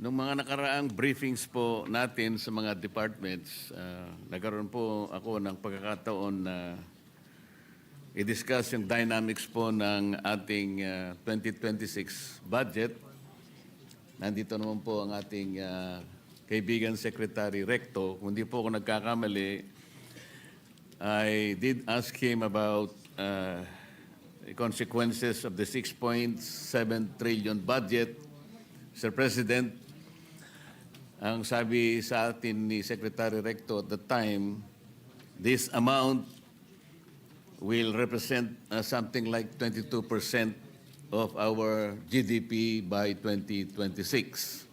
Nung mga nakaraang briefings po natin sa mga departments, nagkaroon po ako ng pagkakataon na i-discuss yung dynamics po ng ating 2026 budget. Nandito naman po ang ating kaibigan Secretary Recto. Kung di po ako nagkakamali, I did ask him about the consequences of the 6.7 trillion budget. Mr. President, ang sabi sa atin ni Secretary Recto at the time, this amount will represent something like 22% of our GDP by 2026.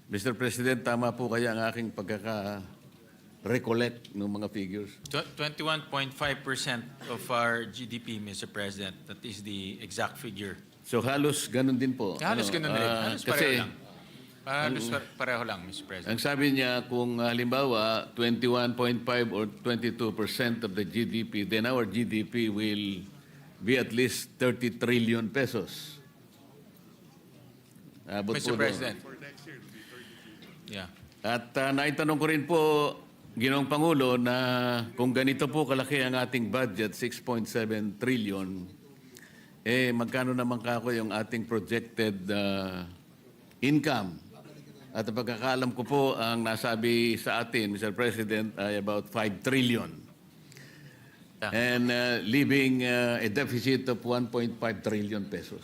Mr. President, tama po kaya ang aking pagkaka-recollect ng mga figures? 21.5% of our GDP, Mr. President. That is the exact figure. So halos ganun din po. Halos ganun rin. Halos kasi, pareho lang. Halos pareho lang, Mr. President. ang sabi niya, kung halimbawa 21.5 or 22% of the GDP, then our GDP will be at least 30 trillion pesos. Abot po Mr. doon. President. Yeah. At naitanong ko rin po, Ginoong Pangulo, na kung ganito po kalaki ang ating budget, 6.7 trillion, magkano naman kako yung ating projected income? At ang pagkakaalam ko po, ang nasabi sa atin, Mr. President, ay about 5 trillion. Yeah. And leaving a deficit of 1.5 trillion pesos.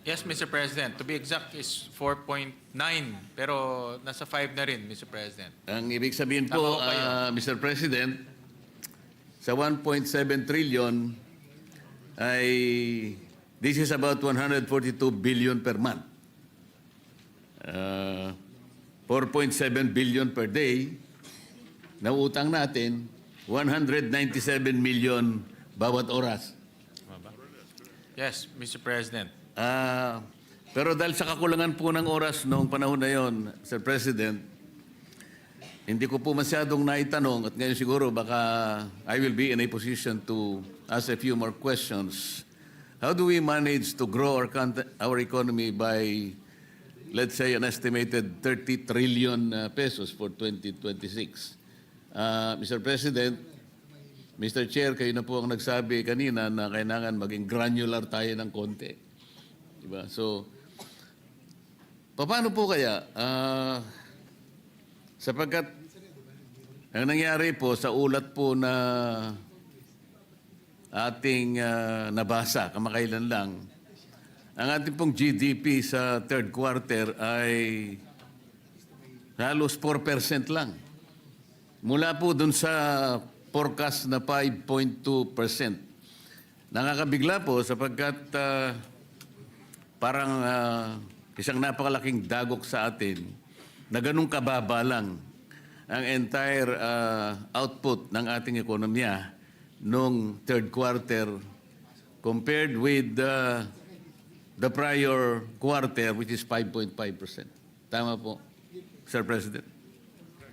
Yes, Mr. President. To be exact is 4.9. Pero nasa 5 na rin, Mr. President. Ang ibig sabihin po, Tama ko kayo. Mr. President, sa 1.7 trillion ay this is about 142 billion per month. 4.7 billion per day na utang natin, 197 million bawat oras. Yes, Mr. President. Pero dahil sa kakulangan po ng oras noong panahon na yon, Sir President, hindi ko po masyadong naitanong at ngayon siguro baka I will be in a position to ask a few more questions. How do we manage to grow our economy by, let's say, an estimated 30 trillion pesos for 2026? Mr. President, Mr. Chair, kayo na po ang nagsabi kanina na kailangan maging granular tayo ng konti. Diba? So, paano po kaya? Sapagkat ang nangyari po sa ulat po na ating nabasa kamakailan lang, ang ating pong GDP sa third quarter ay halos 4% lang. Mula po dun sa forecast na 5.2%. Nakakabigla po sapagkat parang isang napakalaking dagok sa atin na ganun kababa lang ang entire output ng ating ekonomiya noong third quarter compared with the prior quarter, which is 5.5%. Tama po, Sir President?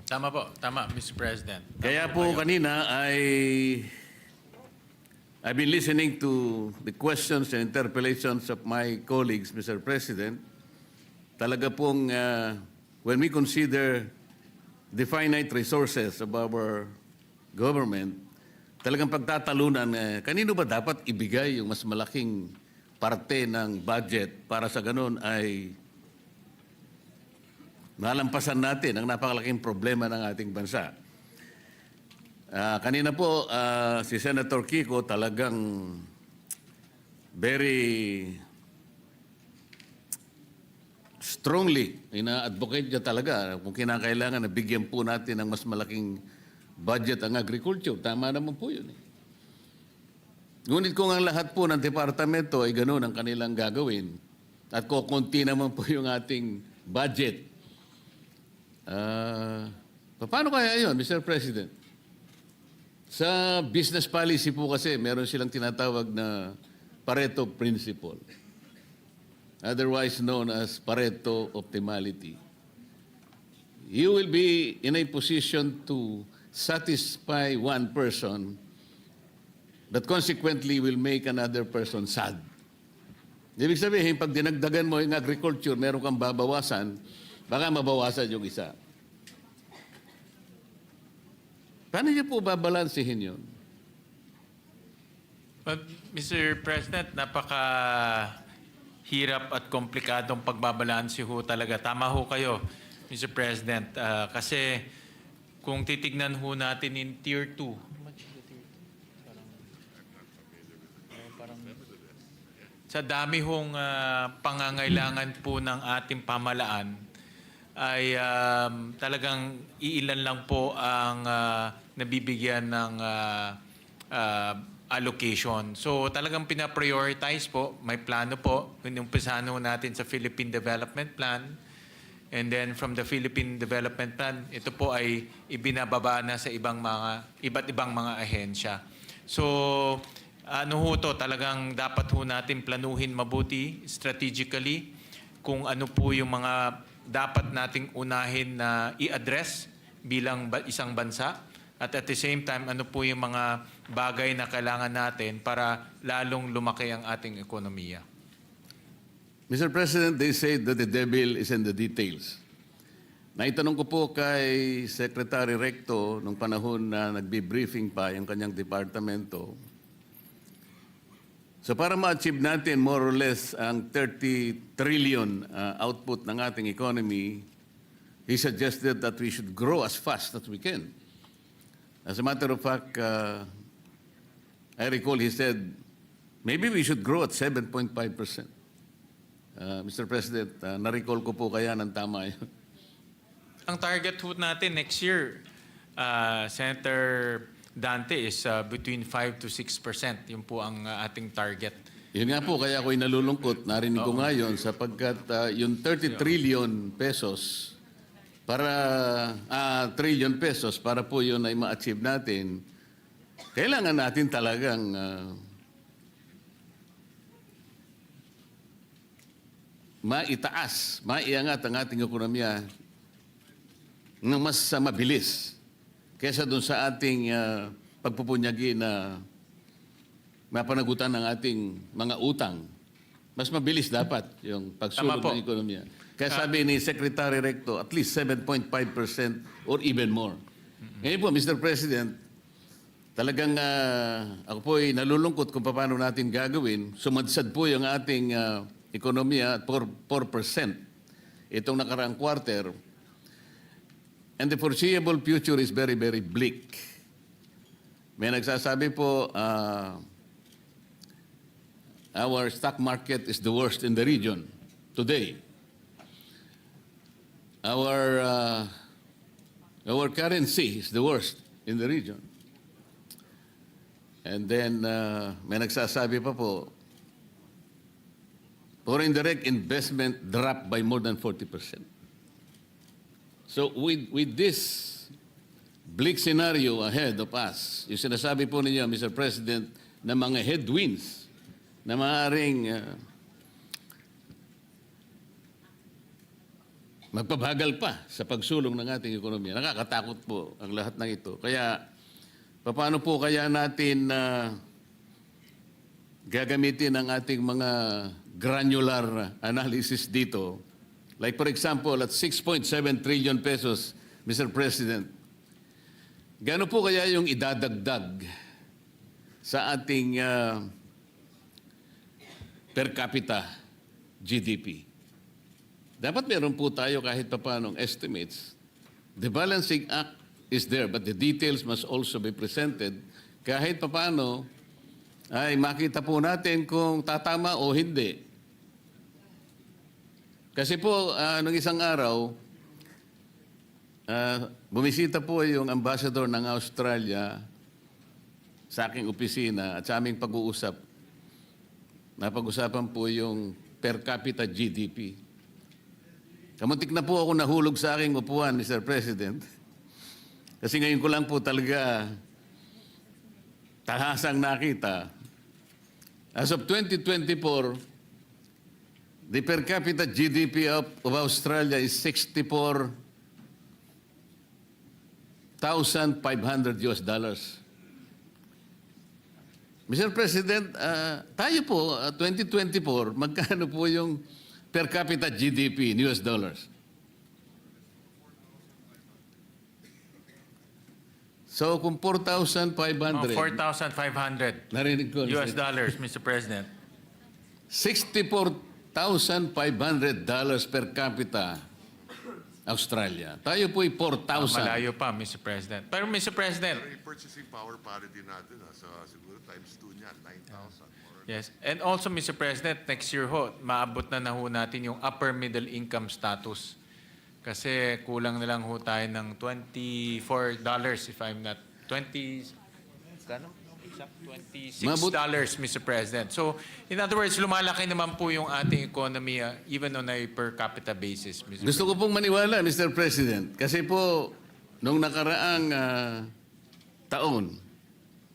Tama po. Tama, Mr. President. Kaya po kanina I've been listening to the questions and interpellations of my colleagues, Mr. President. Talaga pong when we consider the finite resources of our government, talagang pagtatalunan, kanino ba dapat ibigay yung mas malaking parte ng budget para sa ganun ay malampasan natin ang napakalaking problema ng ating bansa. Kanina po, si Senator Kiko talagang very strongly ina-advocate niya talaga kung kinakailangan na bigyan po natin ng mas malaking budget ang agriculture. Tama naman po yun. Ngunit kung ang lahat po ng departamento ay ganoon ang kanilang gagawin at kukunti naman po yung ating budget, paano kaya yun, Mr. President? Sa business policy po kasi, meron silang tinatawag na Pareto Principle, otherwise known as Pareto Optimality. You will be in a position to satisfy one person that consequently will make another person sad. Ibig sabihin, pag dinagdagan mo yung agriculture, meron kang babawasan, Baka mabawasan yung isa. Paano niyo po babalansihin yun? But, Mr. President, napaka-hirap at komplikadong pagbabalanse ho talaga. Tama ho kayo, Mr. President. Kasi kung titignan ho natin in Tier 2, sa dami hong pangangailangan po ng ating pamalaan, ay talagang iilan lang po ang nabibigyan ng allocation. So talagang pina-prioritize po, may plano po. Inumpisahan ho natin sa Philippine Development Plan. And then from the Philippine Development Plan, ito po ay ibinababa na sa iba't ibang mga ahensya. So ano ho to, talagang dapat ho natin planuhin mabuti, strategically, kung ano po yung mga dapat nating unahin na i-address bilang isang bansa. At the same time, ano po yung mga bagay na kailangan natin para lalong lumaki ang ating ekonomiya. Mr. President, they say that the devil is in the details. Naitanong ko po kay Secretary Recto nung panahon na nagbi-briefing pa yung kanyang departamento. So para ma-achieve natin more or less ang 30 trillion output ng ating economy, he suggested that we should grow as fast as we can. As a matter of fact, I recall he said, maybe we should grow at 7.5%. Mr. President, na-recall ko po kaya ng tama yun. Ang target ho natin next year, Senator Dante, is between 5 to 6%. Yun po ang ating target. Yun nga po, kaya ako'y nalulungkot. Narinig ko nga yun sapagkat yung 30 trillion pesos trillion pesos para po yun ay ma-achieve natin, kailangan natin talagang maiangat ang ating ekonomiya ng mas mabilis kesa doon sa ating pagpupunyagi na mapanagutan ng ating mga utang. Mas mabilis dapat yung pagsulong ng ekonomiya. Kaya sabi ni Secretary Recto, at least 7.5% or even more. Ngayon po, Mr. President, talagang ako po ay nalulungkot kung paano natin gagawin. Sumadsad po yung ating ekonomiya at 4% itong nakaraang quarter. And the foreseeable future is very, very bleak. May nagsasabi po, our stock market is the worst in the region today. Our currency is the worst in the region. And then may nagsasabi pa po, foreign direct investment dropped by more than 40%. So with this bleak scenario ahead of us, yung sinasabi po ninyo, Mr. President, na mga headwinds na maaaring magpabagal pa sa pagsulong ng ating ekonomiya. Nakakatakot po ang lahat ng ito. Kaya, paano po kaya natin gagamitin ang ating mga granular analysis dito? Like for example, at 6.7 trillion pesos, Mr. President, gaano po kaya yung idadagdag sa ating per capita GDP? Dapat meron po tayo kahit papanong estimates. The Balancing Act is there, but the details must also be presented. Kahit papano ay makita po natin kung tatama o hindi. Kasi po, nung isang araw, bumisita po yung ambassador ng Australia sa aking opisina at sa aming pag-uusap. Napag-usapan po yung per capita GDP. Kamuntik na po ako nahulog sa aking upuan, Mr. President. Kasi ngayon ko lang po talaga tahasang nakita. As of 2024, the per capita GDP of Australia is $64,500 US. Mr. President, tayo po, 2024, magkano po yung per capita GDP in US dollars? So kung 4,500, 4,500 narinig ko, US dollars, Mr. President. $64,500 per capita, Australia. Tayo po'y 4,000. Malayo pa, Mr. President. Pero Mr. President, Pero yung purchasing power parity natin, siguro times 2 niyan, 9,000. yes. And also, Mr. President, next year ho, maabot na ho natin yung upper middle income status. Kasi kulang na lang ho tayo ng $24, if I'm not, 20, kano? $26, Mr. President. So, in other words, lumalaki naman po yung ating economy even on a per capita basis, Mr. Gusto ko pong maniwala, Mr. President, kasi po, nung nakaraang taon,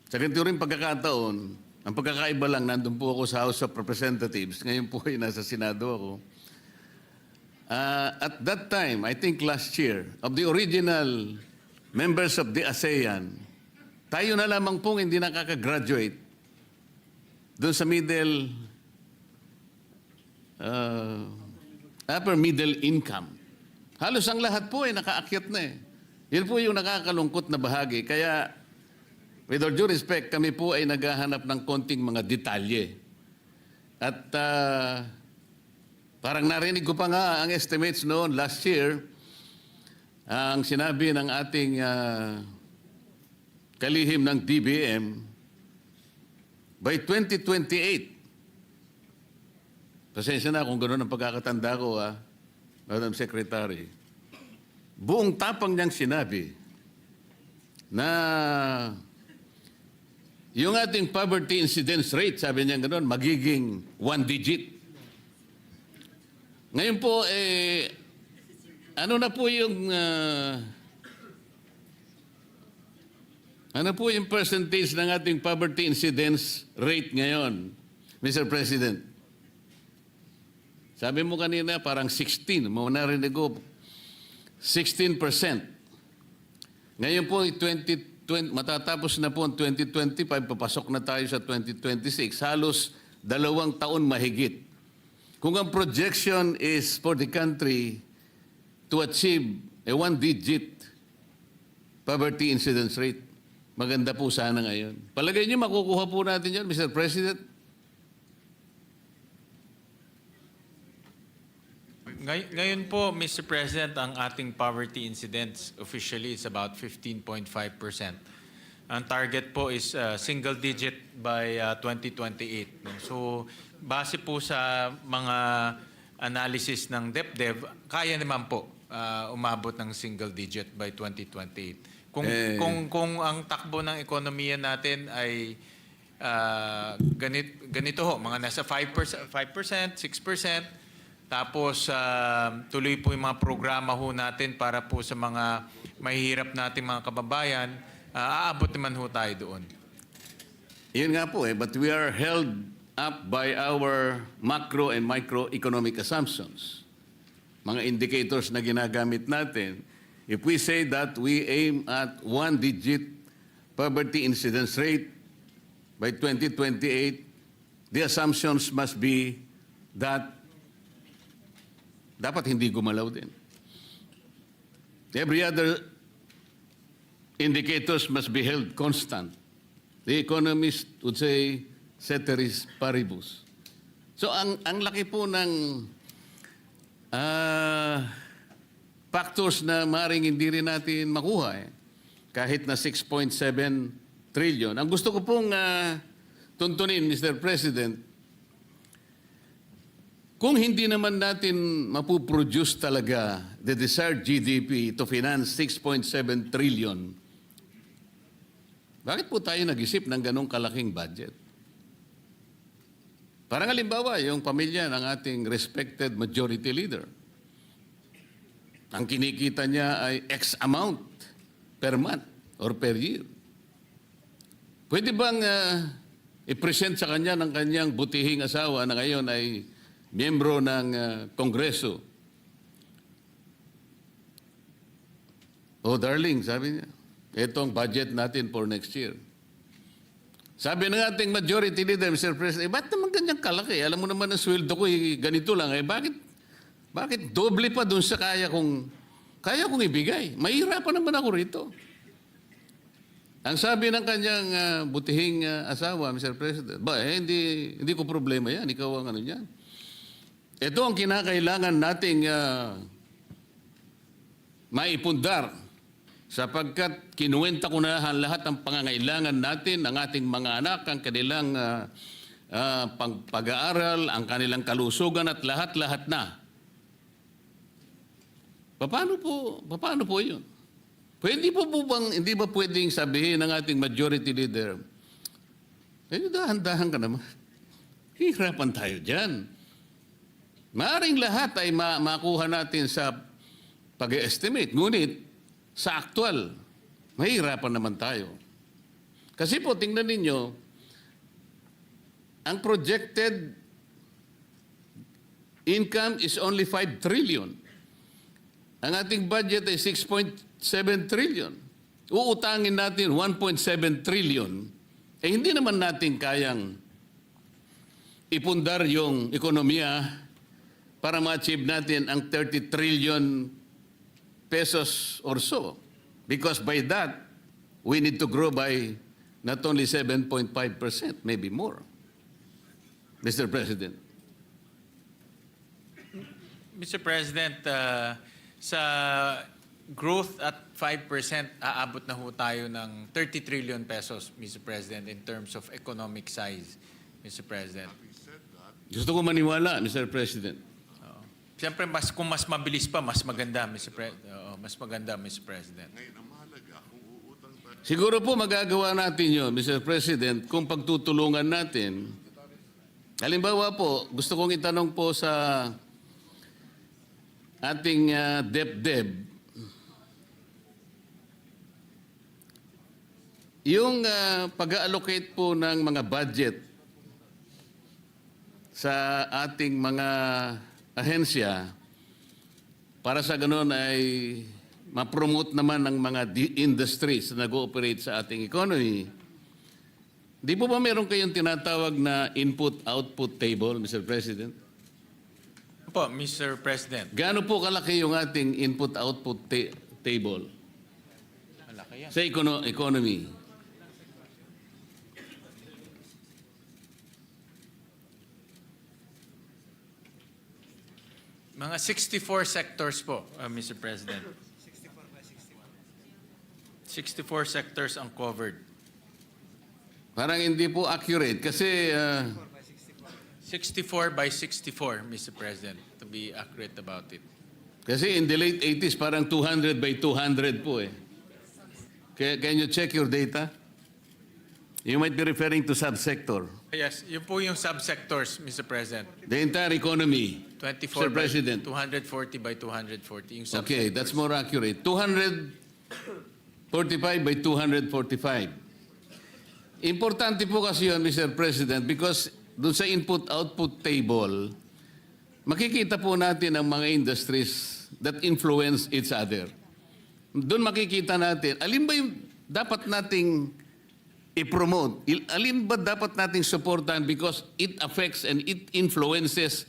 sa ganito rin pagkakataon, ang pagkakaiba lang, nandun po ako sa House of Representatives, ngayon po ay nasa Senado ako. At that time, I think last year, of the original members of the ASEAN, tayo na lamang pong hindi nakaka-graduate doon sa upper middle income. Halos ang lahat po ay nakaakyat na eh. Yun po yung nakakalungkot na bahagi. Kaya, with all due respect, kami po ay naghahanap ng konting mga detalye. At parang narinig ko pa nga ang estimates noon last year, ang sinabi ng ating kalihim ng DBM, by 2028, pasensya na kung gano'n ang pagkakatanda ko, Madam Secretary, buong tapang niyang sinabi na yung ating poverty incidence rate, sabi niya gano'n, magiging 1 digit. Ngayon po, ano na po yung ano po yung percentage ng ating poverty incidence rate ngayon, Mr. President? Sabi mo kanina parang 16. Narinig ko 16%. Ngayon po, matatapos na po ang 2025, papasok na tayo sa 2026. Halos 2 taon mahigit. Kung ang projection is for the country to achieve a 1-digit poverty incidence rate, maganda po sana ngayon. Palagay niyo makukuha po natin yan, Mr. President? Ngayon po, Mr. President, ang ating poverty incidence officially is about 15.5%. Ang target po is single digit by 2028. So, base po sa mga analysis ng DepDev, kaya naman po umabot ng single digit by 2028. Kung ang takbo ng ekonomiya natin ay ganito ho, mga nasa 5%, 6%, tapos tuloy po yung mga programa ho natin para po sa mga mahihirap nating mga kababayan, aabot naman ho tayo doon. Yun nga po but we are held up by our macro and microeconomic assumptions. Mga indicators na ginagamit natin. If we say that we aim at 1-digit poverty incidence rate by 2028, the assumptions must be that dapat hindi gumalaw din. Every other indicators must be held constant. The economist would say, ceteris paribus. So ang laki po ng factors na maaaring hindi rin natin makuha kahit na 6.7 trillion. Ang gusto ko pong tuntunin, Mr. President, kung hindi naman natin mapuproduce talaga the desired GDP to finance 6.7 trillion, bakit po tayo nag-isip ng ganong kalaking budget? Parang halimbawa, yung pamilya ng ating respected majority leader. Ang kinikita niya ay X amount per month or per year. Pwede bang i-present sa kanya ng kanyang butihing asawa na ngayon ay miyembro ng Kongreso? Oh, darling, sabi niya, ito ang budget natin for next year. Sabi ng ating majority leader, Mr. President, ba't naman ganyang kalaki? Alam mo naman ang sweldo ko, ganito lang. Bakit doble pa dun sa kaya kong ibigay? Mahirapan naman ako rito. Ang sabi ng kanyang butihing asawa, Mr. President, hindi ko problema yan. Ikaw ang ano yan. Ito ang kinakailangan nating maipundar sapagkat kinuwenta ko na lahat ng pangangailangan natin, ng ating mga anak, ang kanilang pag-aaral, ang kanilang kalusugan at lahat-lahat na. Paano po yun? Hindi ba pwedeng sabihin ng ating majority leader, dahan-dahan ka naman. Hihirapan tayo dyan. Maaring lahat ay makuha natin sa pag-estimate. Ngunit, sa aktual, mahihirapan naman tayo. Kasi po, tingnan ninyo, ang projected income is only 5 trillion. Ang ating budget ay 6.7 trillion. Uutangin natin 1.7 trillion. Hindi naman natin kayang ipundar yung ekonomiya para ma-achieve natin ang 30 trillion pesos or so. Because by that, we need to grow by not only 7.5%, maybe more. Mr. President. Mr. President, sa growth at 5%, aabot na ho tayo ng 30 trillion pesos, Mr. President, in terms of economic size, Mr. President. Gusto ko maniwala, Mr. President. Siyempre, kung mas mabilis pa, mas maganda, Mr. President. Mas maganda, Mr. President. Ngayon, ang mahalaga, kung uutang tayo, Siguro po magagawa natin yun, Mr. President, kung pagtutulungan natin. Halimbawa po, gusto kong itanong po sa ating DepDep, yung pag-allocate po ng mga budget sa ating mga ahensya para sa ganun ay ma-promote naman ng mga industries na nag-ooperate sa ating economy. Di po ba meron kayong tinatawag na input-output table, Mr. President? Po, Mr. President. Gaano po kalaki yung ating input-output table Malaki yan. sa economy? Mga 64 sectors po, Mr. President. 64 sectors ang covered. Parang hindi po accurate kasi 64 by 64, Mr. President, to be accurate about it. in the late 80s parang 200 by 200 po eh. Can you check your data? You might be referring to subsector. Yes, yun po yung subsectors, Mr. President. The entire economy. 24 Mr. President. by 240 by 240. Yung Okay, subsectors. that's more accurate. 245 by 245. Importante po kasi yun, Mr. President, because doon sa input-output table, makikita po natin ang mga industries that influence each other. Doon makikita natin, alin ba yung dapat nating i-promote? Alin ba dapat nating supportan because it affects and it influences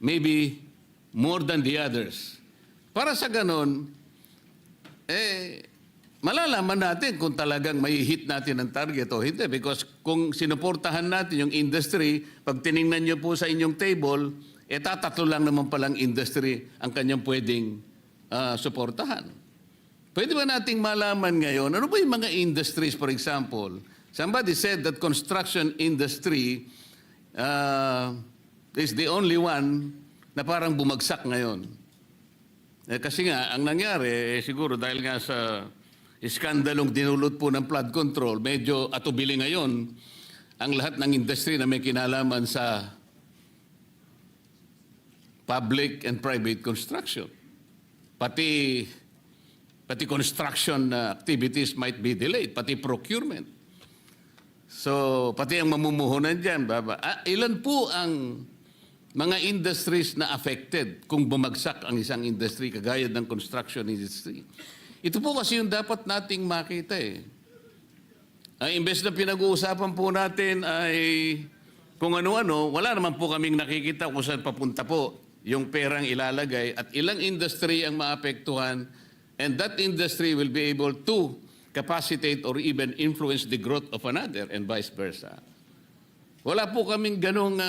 maybe more than the others. Para sa ganon, malalaman natin kung talagang may hit natin ang target o hindi. Because kung sinuportahan natin yung industry, pag tiningnan nyo po sa inyong table, tatatlo lang naman palang industry ang kanyang pwedeng suportahan. Pwede ba nating malaman ngayon, ano ba yung mga industries, for example? Somebody said that construction industry is the only one na parang bumagsak ngayon. Kasi nga, ang nangyari, siguro dahil nga sa iskandalong dinulot po ng flood control, medyo atubili ngayon ang lahat ng industry na may kinalaman sa public and private construction. Pati construction activities might be delayed, pati procurement. So, pati ang mamumuhunan dyan, ilan po ang mga industries na affected kung bumagsak ang isang industry kagaya ng construction industry? Ito po kasi yung dapat nating makita eh. Imbes na pinag-uusapan po natin ay kung ano-ano, wala naman po kaming nakikita kung saan papunta po yung perang ilalagay at ilang industry ang maapektuhan, and that industry will be able to capacitate or even influence the growth of another and vice versa. Wala po kaming ganong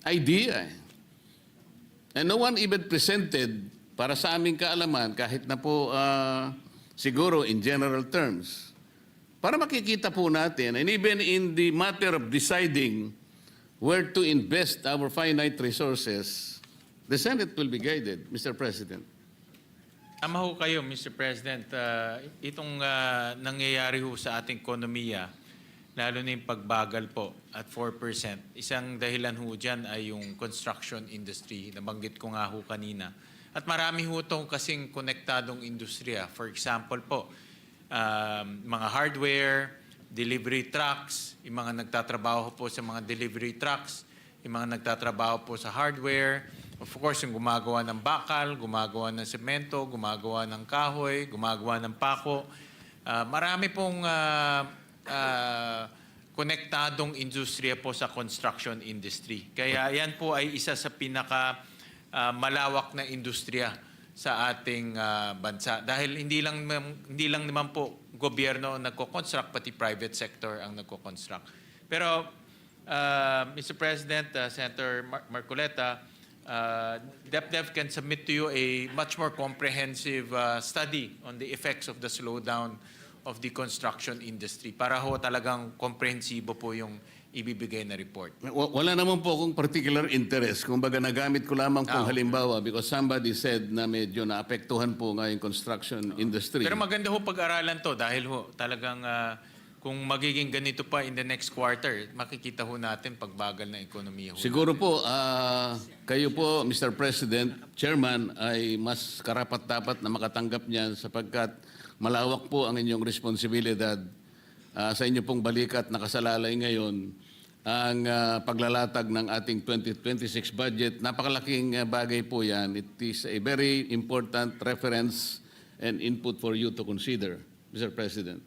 idea. And no one even presented para sa aming kaalaman, kahit na po siguro in general terms, para makikita po natin, and even in the matter of deciding where to invest our finite resources, the Senate will be guided, Mr. President. Tama ho kayo, Mr. President. Itong nangyayari ho sa ating ekonomiya, lalo na yung pagbagal po at 4%, isang dahilan ho dyan ay yung construction industry. Nabanggit ko nga ho kanina. At marami ho itong kasing konektadong industriya. For example po, mga hardware, delivery trucks, yung mga nagtatrabaho po sa mga delivery trucks, yung mga nagtatrabaho po sa hardware, of course, yung gumagawa ng bakal, gumagawa ng semento, gumagawa ng kahoy, gumagawa ng pako. Marami pong konektadong industriya po sa construction industry. Kaya yan po ay isa sa pinaka malawak na industriya sa ating bansa. Dahil hindi lang naman po gobyerno ang nagko-construct, pati private sector ang nagko-construct. Pero, Mr. President, Senator Marcoleta, DepDev can submit to you a much more comprehensive study on the effects of the slowdown of the construction industry para ho talagang komprehensibo po yung ibibigay na report. Wala naman po akong particular interest. Kung baga nagamit ko lamang pong halimbawa because somebody said na medyo naapektuhan po nga yung construction industry. Pero maganda ho pag-aralan to dahil ho talagang kung magiging ganito pa in the next quarter, makikita ho natin pagbagal na ekonomiya ho. Siguro po, kayo po, Mr. President, Chairman, ay mas karapat-dapat na makatanggap niyan sapagkat malawak po ang inyong responsibilidad sa inyo pong balikat nakasalalay ngayon ang paglalatag ng ating 2026 budget. Napakalaking bagay po yan. It is a very important reference and input for you to consider, Mr. President.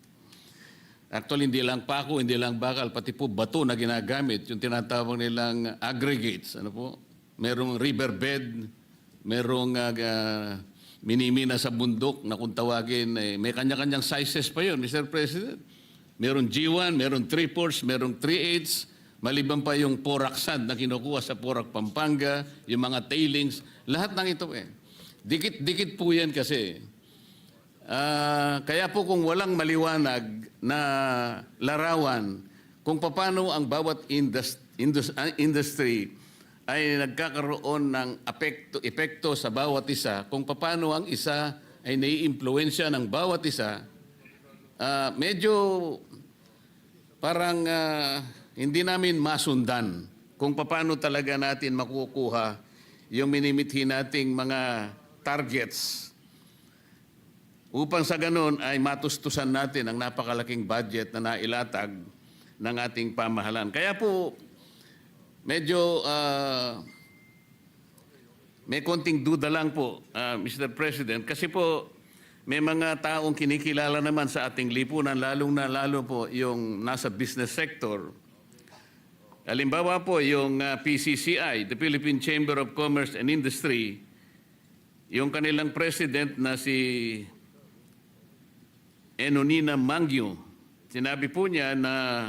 Actually, hindi lang pako, hindi lang bakal, pati po bato na ginagamit, yung tinatawag nilang aggregates. Ano po? Merong riverbed, merong minimina sa bundok na kung tawagin, may kanya-kanyang sizes pa yun, Mr. President. Meron G1, meron 3/4, meron 3/8, maliban pa yung Porac sand na kinukuha sa Porac, Pampanga, yung mga tailings, lahat ng ito Dikit-dikit po yan kasi. Kaya po kung walang maliwanag na larawan kung paano ang bawat industry ay nagkakaroon ng epekto sa bawat isa, kung paano ang isa ay naiimpluwensya ng bawat isa, medyo parang hindi namin masundan kung paano talaga natin makukuha yung minimithi nating mga targets upang sa ganun ay matustusan natin ang napakalaking budget na nailatag ng ating pamahalaan. Kaya po, medyo may konting duda lang po, Mr. President, kasi po may mga taong kinikilala naman sa ating lipunan, lalo po yung nasa business sector. Halimbawa po yung PCCI, the Philippine Chamber of Commerce and Industry, yung kanilang president na si Enonina Mangyo, sinabi po niya na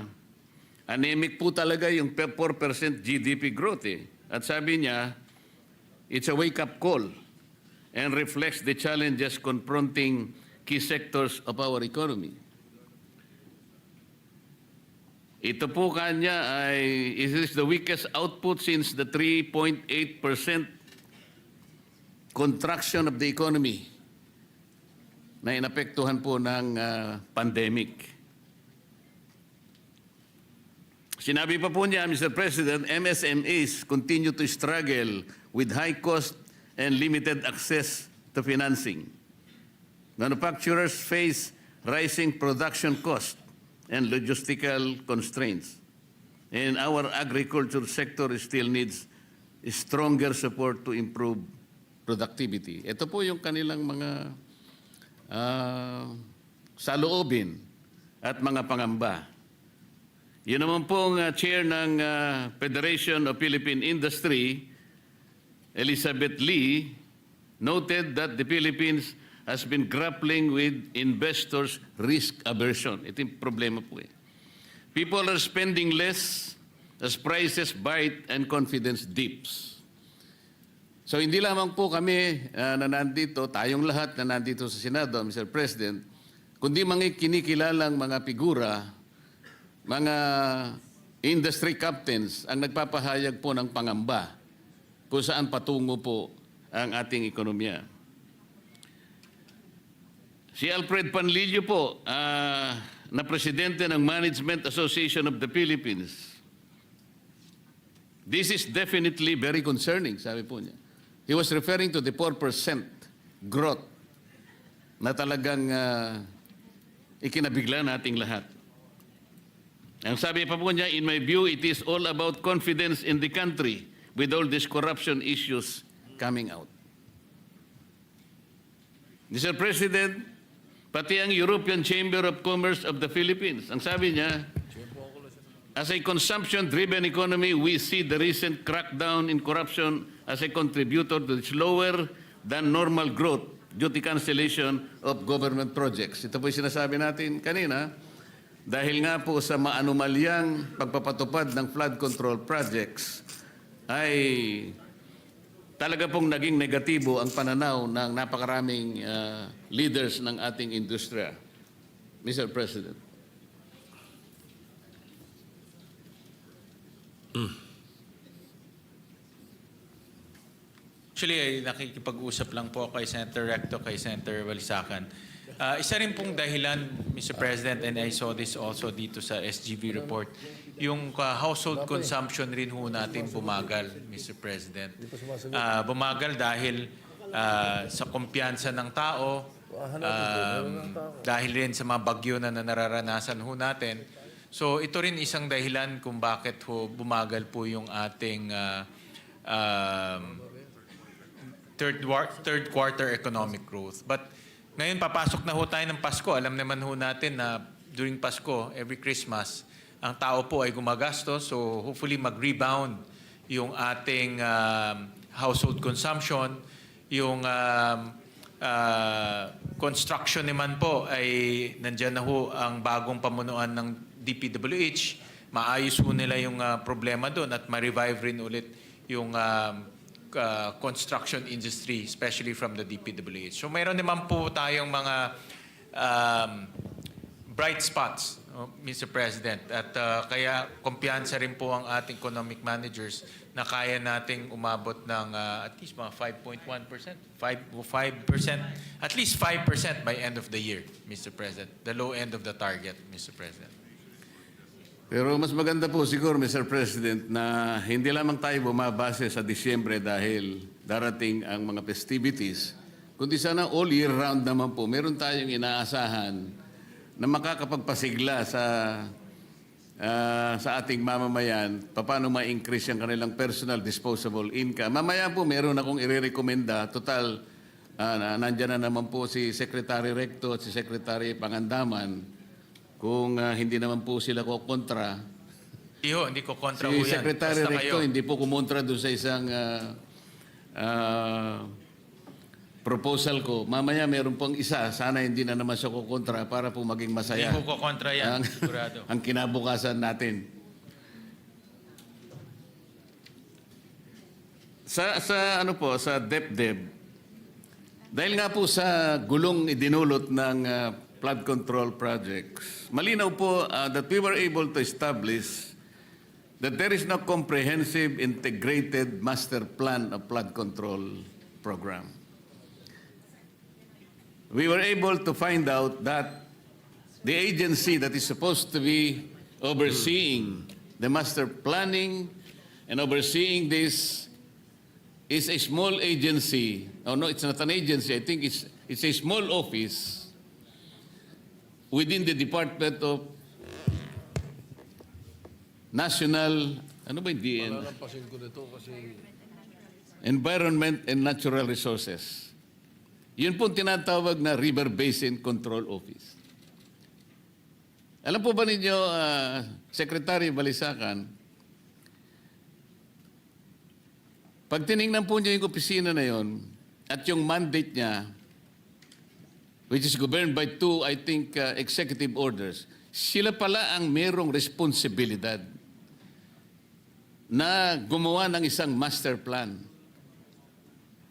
anemic po talaga yung 4% GDP growth At sabi niya, it's a wake-up call and reflects the challenges confronting key sectors of our economy. Ito po kanya ay, it is the weakest output since the 3.8% contraction of the economy na inapektuhan po ng pandemic. Sinabi pa po niya, Mr. President, MSMEs continue to struggle with high cost and limited access to financing. Manufacturers face rising production costs and logistical constraints. And our agriculture sector still needs stronger support to improve productivity. Ito po yung kanilang mga saloobin at mga pangamba. Yun naman pong chair ng Federation of Philippine Industry, Elizabeth Lee, noted that the Philippines has been grappling with investors' risk aversion. Ito yung problema po eh. People are spending less as prices bite and confidence dips. So hindi lamang po kami na nandito, tayong lahat na nandito sa Senado, Mr. President, kundi mga kinikilalang mga figura, mga industry captains ang nagpapahayag po ng pangamba kung saan patungo po ang ating ekonomiya. Si Alfred Panlilio po, na presidente ng Management Association of the Philippines. This is definitely very concerning, sabi po niya. He was referring to the 4% growth na talagang ikinabigla nating lahat. Ang sabi pa po niya, in my view, it is all about confidence in the country with all these corruption issues coming out. Mr. President, pati ang European Chamber of Commerce of the Philippines, ang sabi niya, as a consumption-driven economy, we see the recent crackdown in corruption as a contributor to the slower than normal growth due to cancellation of government projects. Ito po yung sinasabi natin kanina, dahil nga po sa maanumalyang pagpapatupad ng flood control projects, ay talaga pong naging negatibo ang pananaw ng napakaraming leaders ng ating industriya. Mr. President. Actually, nakikipag-usap lang po kay Senator Recto, kay Senator Balisacan. Isa rin pong dahilan, Mr. President, and I saw this also dito sa SGV report, yung household consumption rin ho natin bumagal, Mr. President. Bumagal dahil sa kumpiyansa ng tao, dahil rin sa mga bagyo na nararanasan ho natin. So ito rin isang dahilan kung bakit ho bumagal po yung ating third quarter economic growth. But ngayon, papasok na ho tayo ng Pasko. Alam naman ho natin na during Pasko, every Christmas, ang tao po ay gumagastos. So hopefully mag-rebound yung ating household consumption. Yung construction naman po ay nandyan na ho ang bagong pamunuan ng DPWH. Maayos ho nila yung problema doon at ma-revive rin ulit yung construction industry, especially from the DPWH. So mayroon naman po tayong mga bright spots, Mr. President. At kaya kumpiyansa rin po ang ating economic managers na kaya nating umabot ng at least mga 5.1%, 5%, at least 5% by end of the year, Mr. President. The low end of the target, Mr. President. Pero mas maganda po siguro, Mr. President, na hindi lamang tayo bumabase sa Disyembre dahil darating ang mga festivities, kundi sana all year round naman po, meron tayong inaasahan na makakapagpasigla sa ating mamamayan, paano ma-increase ang kanilang personal disposable income. Mamaya po meron akong irerekomenda, total, nandyan na naman po si Secretary Recto at si Secretary Pangandaman, kung hindi naman po sila ko kontra. Hindi ko kontra Si ho yan. Secretary Basta Recto kayo. hindi po kumontra doon sa isang proposal ko. Mamaya meron pong isa, sana hindi na naman siya kukontra para po maging masaya. Hindi ko kontra yan, ang, sigurado. ang kinabukasan natin. Sa DepDep, dahil nga po sa gulong idinulot ng flood control projects, malinaw po that we were able to establish that there is no comprehensive integrated master plan of flood control program. We were able to find out that the agency that is supposed to be overseeing the master planning and overseeing this is a small agency. Oh no, it's not an agency. I think it's a small office within the Department of National, Environment and Natural Resources. Yun po tinatawag na River Basin Control Office. Alam po ba ninyo, Secretary Balisacan, pag tinignan po niyo yung opisina na yon at yung mandate niya, which is governed by two, I think, executive orders, sila pala ang merong responsibilidad na gumawa ng isang master plan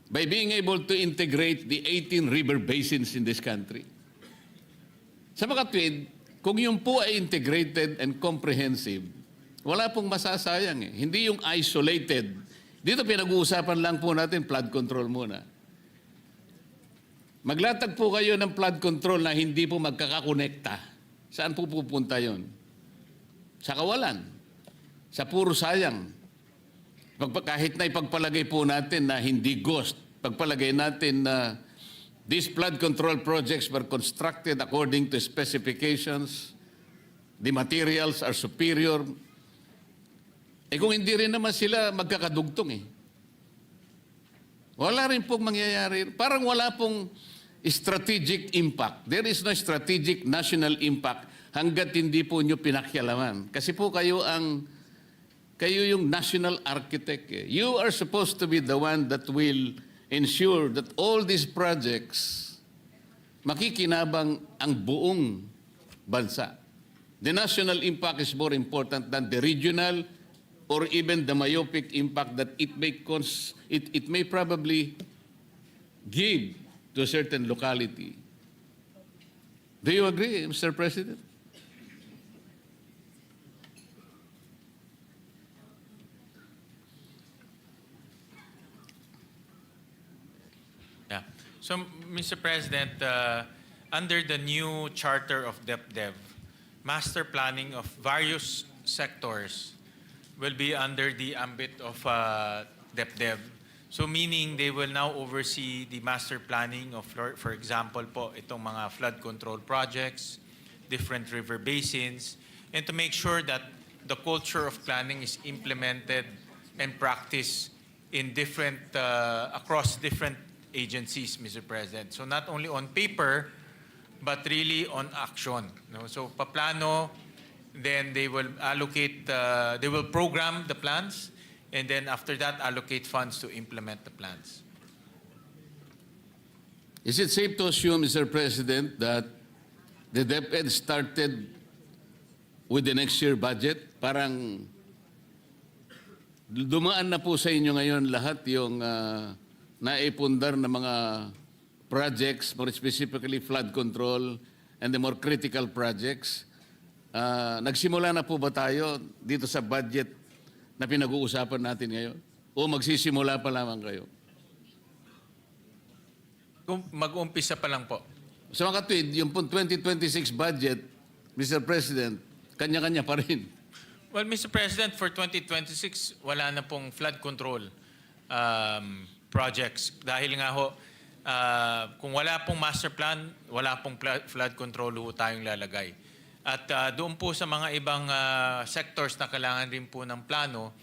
by being able to integrate the 18 river basins in this country. Sa makatwid, kung yung po ay integrated and comprehensive, wala pong masasayang eh. Hindi yung isolated. Dito pinag-uusapan lang po natin flood control muna. Maglatag po kayo ng flood control na hindi po magkakakonekta. Saan po pupunta yon? Sa kawalan. Sa puro sayang. Kahit na ipagpalagay po natin na hindi ghost, pagpalagay natin na these flood control projects were constructed according to specifications, the materials are superior. Eh kung hindi rin naman sila magkakadugtong eh. Wala rin pong mangyayari. Parang wala pong strategic impact. There is no strategic national impact hanggat hindi po nyo pinakialaman. Kasi po kayo yung national architect. Eh. You are supposed to be the one that will ensure that all these projects makikinabang ang buong bansa. The national impact is more important than the regional or even the myopic impact that it may probably give to a certain locality. Do you agree, Mr. President? Yeah. So, Mr. President, under the new charter of DepDev, master planning of various sectors will be under the ambit of DepDev. So meaning they will now oversee the master planning of, for example po, itong mga flood control projects, different river basins, and to make sure that the culture of planning is implemented and practiced in different, across different agencies, Mr. President. So not only on paper, but really on action. No? So paplano, then they will allocate, they will program the plans, and then after that, allocate funds to implement the plans. Is it safe to assume, Mr. President, that the DepEd started with the next year budget? Parang dumaan na po sa inyo ngayon lahat yung naipundar na mga projects, more specifically flood control and the more critical projects. Nagsimula na po ba tayo dito sa budget na pinag-uusapan natin ngayon? O magsisimula pa lamang kayo? Mag-umpisa pa lang po. Sa mga katwid, yung 2026 budget, Mr. President, kanya-kanya pa rin. Well, Mr. President, for 2026, wala na pong flood control projects. Dahil nga ho, kung wala pong master plan, wala pong flood control ho tayong lalagay. At doon po sa mga ibang sectors na kailangan rin po ng plano,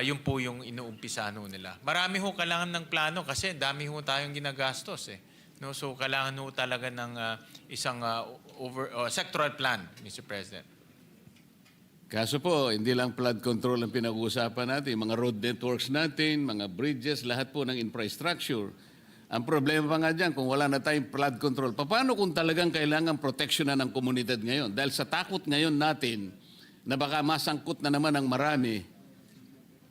yun po yung inuumpisahan nila. Marami ho kailangan ng plano kasi dami ho tayong ginagastos eh. No? So kailangan ho talaga ng isang sectoral plan, Mr. President. Kaso po, hindi lang flood control ang pinag-uusapan natin. Mga road networks natin, mga bridges, lahat po ng infrastructure. Ang problema pa nga dyan, kung wala na tayong flood control, paano kung talagang kailangan proteksyonan ng komunidad ngayon? Dahil sa takot ngayon natin na baka masangkot na naman ang marami,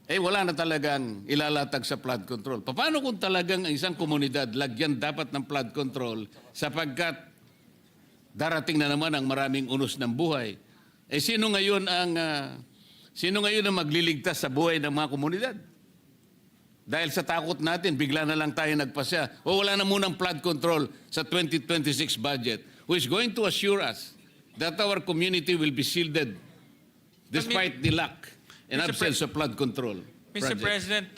wala na talagang ilalatag sa flood control. Paano kung talagang ang isang komunidad lagyan dapat ng flood control sapagkat darating na naman ang maraming unos ng buhay? Sino ngayon ang magliligtas sa buhay ng mga komunidad? Dahil sa takot natin, bigla na lang tayo nagpasya. Wala na munang flood control sa 2026 budget, who is going to assure us that our community will be shielded despite the lack and absence of flood control. Mr. President,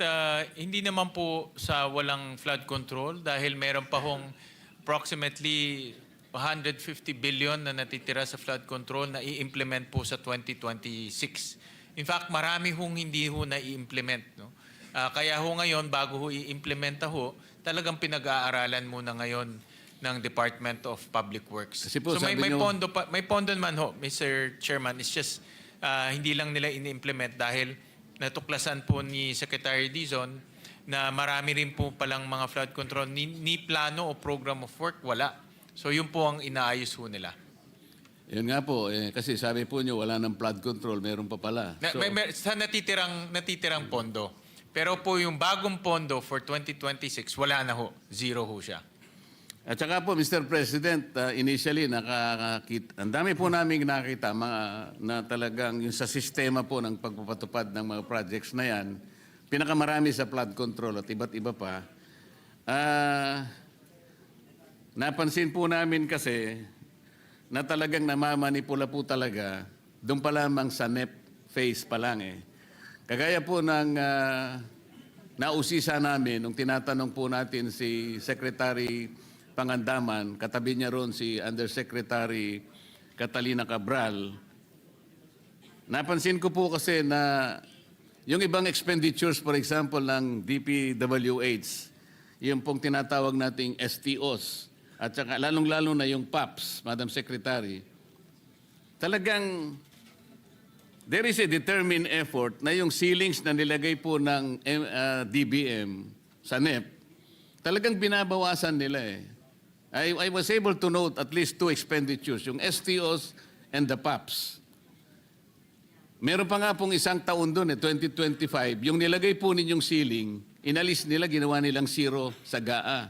hindi naman po sa walang flood control dahil meron pa hong approximately 150 billion na natitira sa flood control na i-implement po sa 2026. In fact, marami hong hindi ho na i-implement. No? Kaya ho ngayon, bago ho i-implementa ho, talagang pinag-aaralan muna ngayon ng Department of Public Works. Kasi po, so may sabi nyo- pondo naman ho, Mr. Chairman. It's just hindi lang nila ini-implement dahil natuklasan po ni Secretary Dizon na marami rin po palang mga flood control ni plano o program of work, wala. So yun po ang inaayos ho nila. Yun nga po, kasi sabi po nyo, wala ng flood control, meron pa pala. So, Sa natitirang pondo. Pero po yung bagong pondo for 2026, wala na ho. Zero ho siya. at saka po, Mr. President, initially, ang dami po namin nakita na talagang yung sa sistema po ng pagpapatupad ng mga projects na yan, pinakamarami sa flood control at iba't iba pa. Napansin po namin kasi na talagang namamanipula po talaga doon pa lamang sa NEP phase pa lang eh. Kagaya po ng nausisa namin nung tinatanong po natin si Secretary Pangandaman, katabi niya ron si Undersecretary Catalina Cabral. Napansin ko po kasi na yung ibang expenditures, for example, ng DPWH, yung pong tinatawag nating STOs, at saka lalong-lalo na yung PAPs, Madam Secretary, talagang there is a determined effort na yung ceilings na nilagay po ng DBM sa NEP, talagang binabawasan nila eh. I was able to note at least two expenditures, yung STOs and the PAPs. Meron pa nga pong isang taon doon 2025, yung nilagay po ninyong ceiling, inalis nila, ginawa nilang zero sa GAA.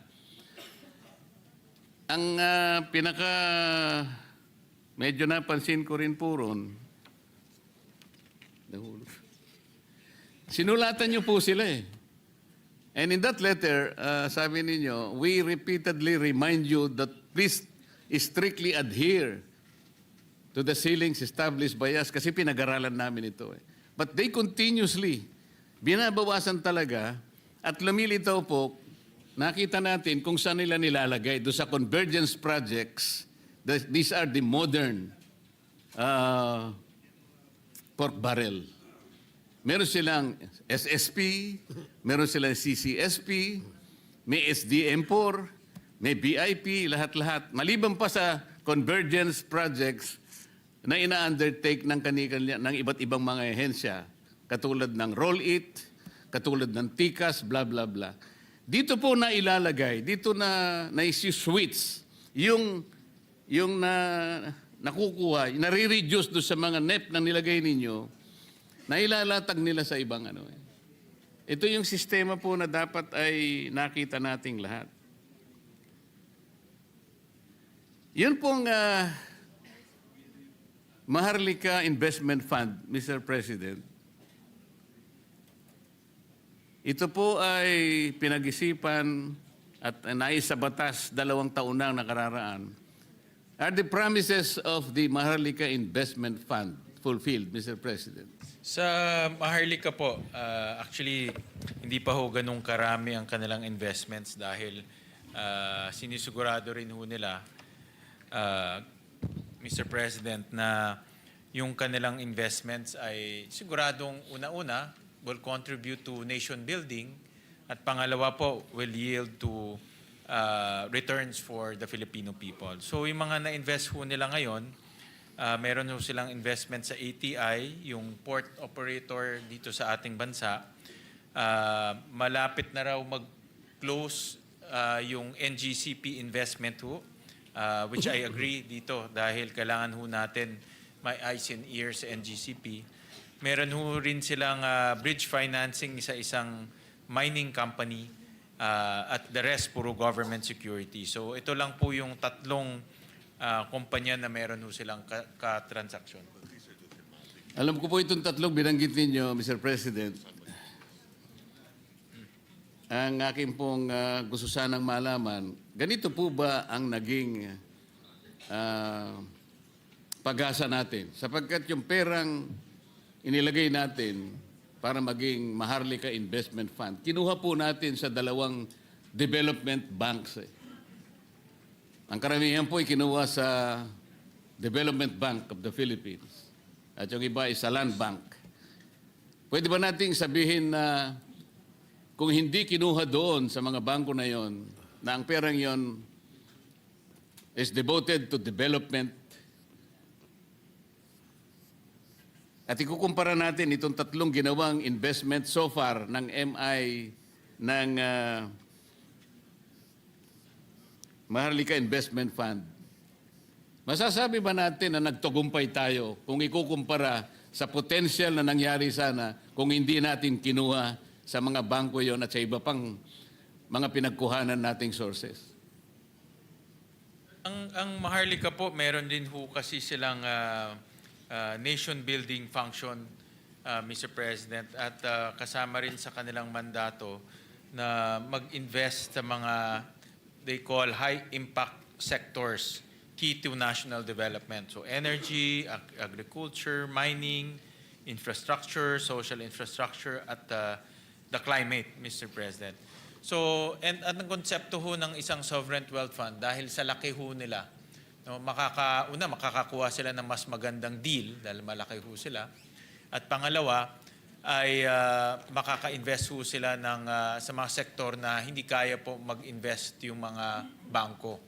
Ang medyo napansin ko rin po ron, sinulatan niyo po sila eh. And in that letter, sabi ninyo, we repeatedly remind you that please strictly adhere to the ceilings established by us kasi pinag-aralan namin ito eh. But they continuously, binabawasan talaga at lumilitaw po, nakita natin kung saan nila nilalagay. Doon sa convergence projects, these are the modern pork barrel. Meron silang SSP, meron silang CCSP, may SDM4, may BIP, lahat-lahat. Maliban pa sa convergence projects na ina-undertake ng ng iba't ibang mga ehensya, katulad ng Roll-It, katulad ng TICAS, bla bla bla. Dito po na ilalagay, dito na isi-switch yung nakukuha, nare-reduce doon sa mga NEP na nilagay ninyo, na ilalatag nila sa ibang ano. Ito yung sistema po na dapat ay nakita nating lahat. Yun pong Maharlika Investment Fund, Mr. President, ito po ay pinag-isipan at nais sa batas 2 taon na nakararaan. Are the promises of the Maharlika Investment Fund fulfilled, Mr. President? Sa Maharlika po, actually, hindi pa ho ganun karami ang kanilang investments dahil sinisigurado rin ho nila, Mr. President, na yung kanilang investments ay siguradong una-una will contribute to nation building at pangalawa po will yield to returns for the Filipino people. So yung mga na-invest ho nila ngayon, meron ho silang investment sa ATI, yung port operator dito sa ating bansa. Malapit na raw mag-close yung NGCP investment ho, which I agree dito dahil kailangan ho natin may eyes and ears sa NGCP. Meron ho rin silang bridge financing sa isang mining company at the rest puro government security. So ito lang po yung tatlong kumpanya na meron ho silang ka-transaction. Alam ko po itong tatlong binanggit ninyo, Mr. President. Ang aking pong gusto sanang malaman, ganito po ba ang naging pag-asa natin? Sapagkat yung perang inilagay natin para maging Maharlika Investment Fund, kinuha po natin sa 2 development banks. Ang karamihan po ay kinuha sa Development Bank of the Philippines. At yung iba ay sa Land Bank. Pwede ba nating sabihin na kung hindi kinuha doon sa mga bangko na yon, na ang perang yon is devoted to development, at ikukumpara natin itong tatlong ginawang investment so far ng MI ng Maharlika Investment Fund. Masasabi ba natin na nagtagumpay tayo kung ikukumpara sa potential na nangyari sana kung hindi natin kinuha sa mga bangko yon at sa iba pang mga pinagkuhanan nating sources? Ang Maharlika po, meron din ho kasi silang nation building function, Mr. President, at kasama rin sa kanilang mandato na mag-invest sa mga they call high impact sectors key to national development. So energy, agriculture, mining, infrastructure, social infrastructure, at the climate, Mr. President. So, and ang konsepto ho ng isang sovereign wealth fund, dahil sa laki ho nila, no, makakakuha sila ng mas magandang deal dahil malaki ho sila. At pangalawa, ay makaka-invest ho sila sa mga sektor na hindi kaya po mag-invest yung mga bangko.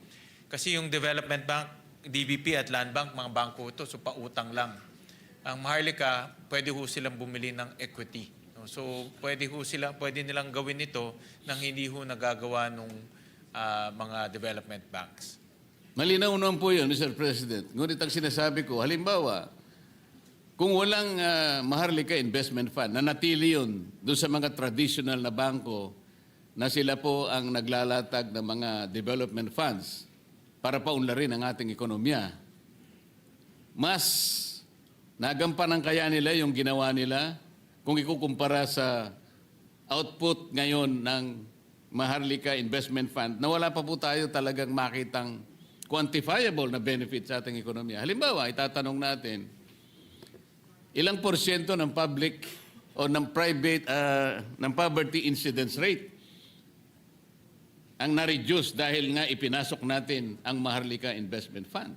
Kasi yung Development Bank, DBP at Land Bank, mga bangko ito, so pautang lang. Ang Maharlika, pwede ho silang bumili ng equity. So pwede nilang gawin ito nang hindi ho nagagawa ng mga development banks. Malinaw naman po yun, Mr. President. Ngunit ang sinasabi ko, halimbawa, kung walang Maharlika Investment Fund, nanatili yun doon sa mga traditional na bangko na sila po ang naglalatag ng mga development funds para paunlarin ang ating ekonomiya. Mas nagampanan kaya nila yung ginawa nila kung ikukumpara sa output ngayon ng Maharlika Investment Fund na wala pa po tayo talagang makitang quantifiable na benefit sa ating ekonomiya. Halimbawa, itatanong natin, ilang porsyento ng public o ng private, ng poverty incidence rate ang na-reduce dahil nga ipinasok natin ang Maharlika Investment Fund?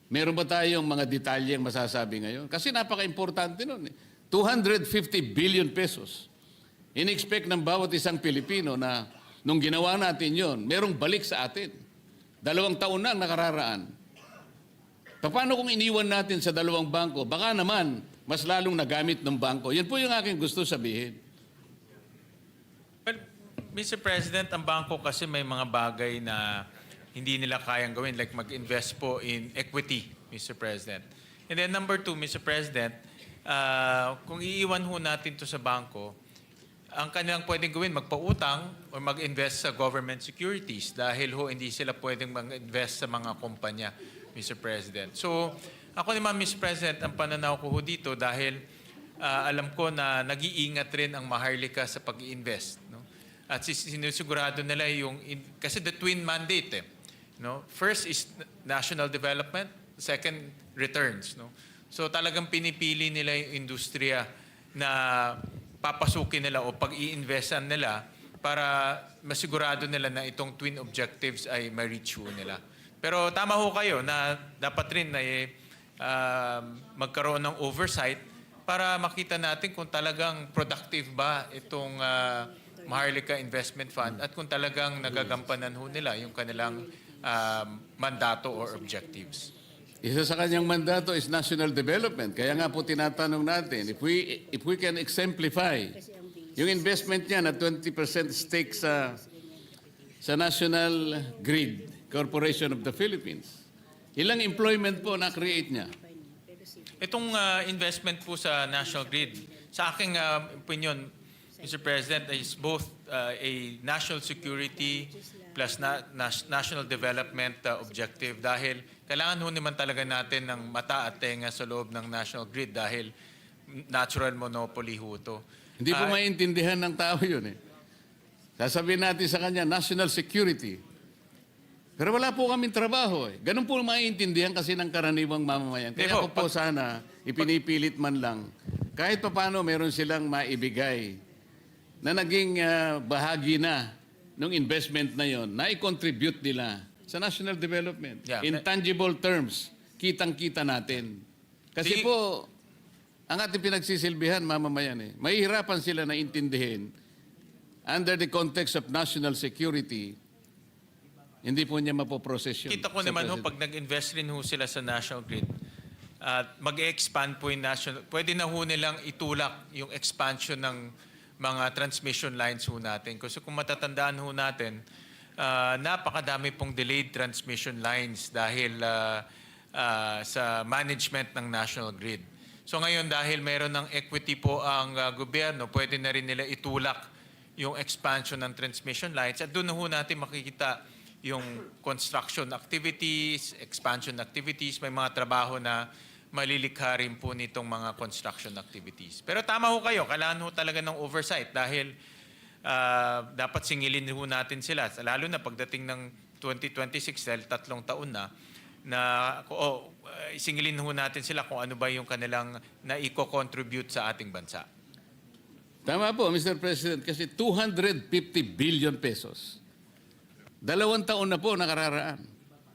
Meron ba tayong mga detalyeng masasabi ngayon? Kasi napaka-importante nun. 250 billion pesos. In-expect ng bawat isang Pilipino na nung ginawa natin yon, merong balik sa atin. 2 taon na ang nakararaan. Paano kung iniwan natin sa 2 bangko? Baka naman, mas lalong nagamit ng bangko. Yan po yung aking gusto sabihin. Well, Mr. President, ang bangko kasi may mga bagay na hindi nila kayang gawin, like mag-invest po in equity, Mr. President. And then number 2, Mr. President, kung iiwan ho natin to sa bangko, ang kanilang pwedeng gawin, magpautang o mag-invest sa government securities dahil ho hindi sila pwedeng mag-invest sa mga kumpanya, Mr. President. So, ako naman, Mr. President, ang pananaw ko ho dito dahil alam ko na nag-iingat rin ang Maharlika sa pag-i-invest. No? At sinusigurado nila yung, kasi the twin mandate. No? First is national development, second, returns. No? So talagang pinipili nila yung industriya na papasukin nila o pag-i-investan nila para masigurado nila na itong twin objectives ay ma-reach nila. Pero tama ho kayo na dapat rin na magkaroon ng oversight para makita natin kung talagang productive ba itong Maharlika Investment Fund at kung talagang nagagampanan ho nila yung kanilang mandato or objectives. Isa sa kanyang mandato is national development. Kaya nga po tinatanong natin, if we can exemplify yung investment niya na 20% stake sa National Grid Corporation of the Philippines, ilang employment po na-create niya? Itong investment po sa National Grid, sa aking opinion, Mr. President, is both a national security plus national development objective dahil kailangan ho naman talaga natin ng mata at tenga sa loob ng National Grid dahil natural monopoly ho ito. Hindi po maintindihan ng tao yun eh. Sasabihin natin sa kanya, national security. Pero wala po kaming trabaho eh. Ganun po maintindihan kasi ng karaniwang mamamayan. Kaya ko po sana, ipinipilit man lang, kahit pa paano meron silang maibigay na naging bahagi na ng investment na yon, na i-contribute nila sa national development. Yeah. In tangible terms, kitang-kita natin. Kasi po, ang ating pinagsisilbihan, mamamayan eh, mahihirapan sila na intindihin under the context of national security, hindi po niya mapoprocess yun. Kita ko naman ho, pag nag-invest rin ho sila sa National Grid, at mag-expand po yung national, pwede na ho nilang itulak yung expansion ng mga transmission lines ho natin. Kasi kung matatandaan ho natin, napakadami pong delayed transmission lines dahil sa management ng National Grid. So ngayon dahil mayroon ng equity po ang gobyerno, pwede na rin nila itulak yung expansion ng transmission lines at doon na ho natin makikita yung construction activities, expansion activities, may mga trabaho na malilikha rin po nitong mga construction activities. Pero tama ho kayo, kailangan ho talaga ng oversight dahil dapat singilin ho natin sila. Lalo na pagdating ng 2026 dahil 3 taon na singilin ho natin sila kung ano ba yung kanilang na-contribute sa ating bansa. Tama po, Mr. President, kasi 250 billion pesos. 2 taon na po nakararaan.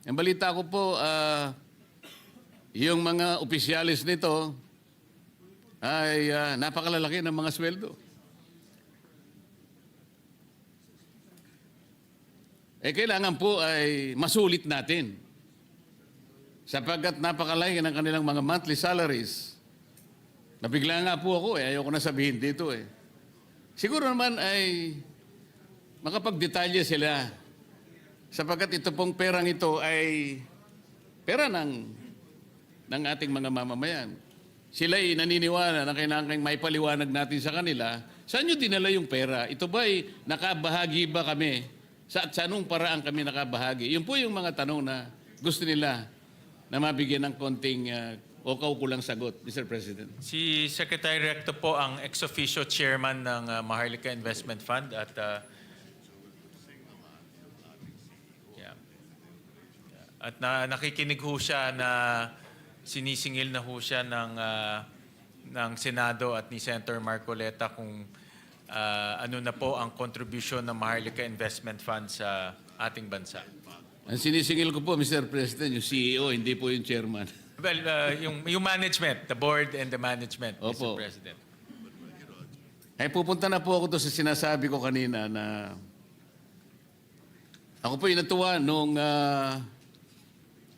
Ang balita ko po, yung mga opisyalis nito ay napakalalaki ng mga sweldo. Kailangan po ay masulit natin. Sapagkat napakalaki ng kanilang mga monthly salaries. Nabigla nga po ako ayoko na sabihin dito Siguro naman ay makapagdetalye sila. Sapagkat ito pong perang ito ay pera ng ating mga mamamayan. Sila'y naniniwala na kailangan may paliwanag natin sa kanila, saan nyo dinala yung pera? Ito ba'y nakabahagi ba kami? Sa anong paraan kami nakabahagi? Yun po yung mga tanong na gusto nila na mabigyan ng konting o kaukulang sagot, Mr. President. Si Secretary Recto po ang ex-officio chairman ng Maharlika Investment Fund at at nakikinig ho siya na sinisingil na ho siya ng Senado at ni Senator Marcoleta kung ano na po ang contribution ng Maharlika Investment Fund sa ating bansa. Ang sinisingil ko po, Mr. President, yung CEO, hindi po yung chairman. Well, yung management, the board and the management, Opo. Mr. President. Pupunta na po ako doon sa sinasabi ko kanina na ako po natuwa nung